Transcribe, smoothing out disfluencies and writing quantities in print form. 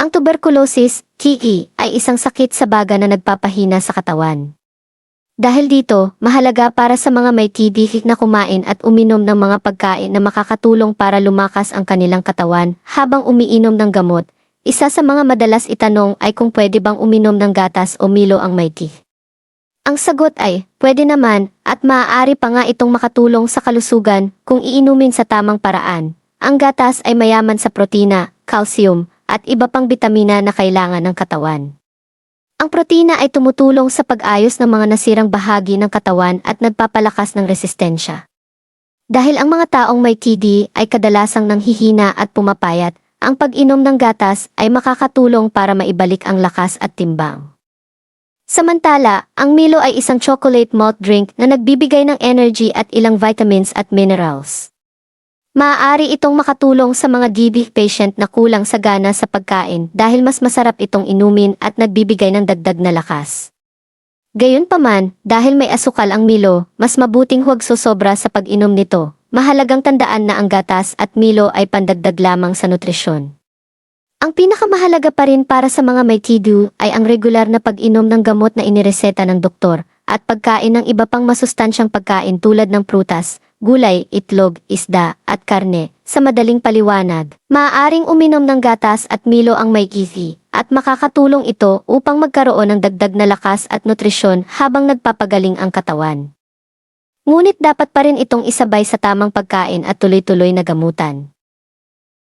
Ang tuberculosis, TB, ay isang sakit sa baga na nagpapahina sa katawan. Dahil dito, mahalaga para sa mga may TB na kumain at uminom ng mga pagkain na makakatulong para lumakas ang kanilang katawan habang umiinom ng gamot. Isa sa mga madalas itanong ay kung pwede bang uminom ng gatas o Milo ang may TB. Ang sagot ay, pwede naman, at maaari pa nga itong makatulong sa kalusugan kung iinumin sa tamang paraan. Ang gatas ay mayaman sa protina, calcium, at iba pang bitamina na kailangan ng katawan. Ang protina ay tumutulong sa pag-ayos ng mga nasirang bahagi ng katawan at nagpapalakas ng resistensya. Dahil ang mga taong may TB ay kadalasang nanghihina at pumapayat, ang pag-inom ng gatas ay makakatulong para maibalik ang lakas at timbang. Samantala, ang Milo ay isang chocolate malt drink na nagbibigay ng energy at ilang vitamins at minerals. Maaari itong makatulong sa mga TB patient na kulang sa gana sa pagkain dahil mas masarap itong inumin at nagbibigay ng dagdag na lakas. Gayunpaman, dahil may asukal ang Milo, mas mabuting huwag sosobra sa pag-inom nito. Mahalagang tandaan na ang gatas at Milo ay pandagdag lamang sa nutrisyon. Ang pinakamahalaga pa rin para sa mga may TB ay ang regular na pag-inom ng gamot na inireseta ng doktor at pagkain ng iba pang masustansyang pagkain tulad ng prutas, gulay, itlog, isda, at karne. Sa madaling paliwanag, maaaring uminom ng gatas at Milo ang may TB at makakatulong ito upang magkaroon ng dagdag na lakas at nutrisyon habang nagpapagaling ang katawan. Ngunit dapat pa rin itong isabay sa tamang pagkain at tuloy-tuloy na gamutan.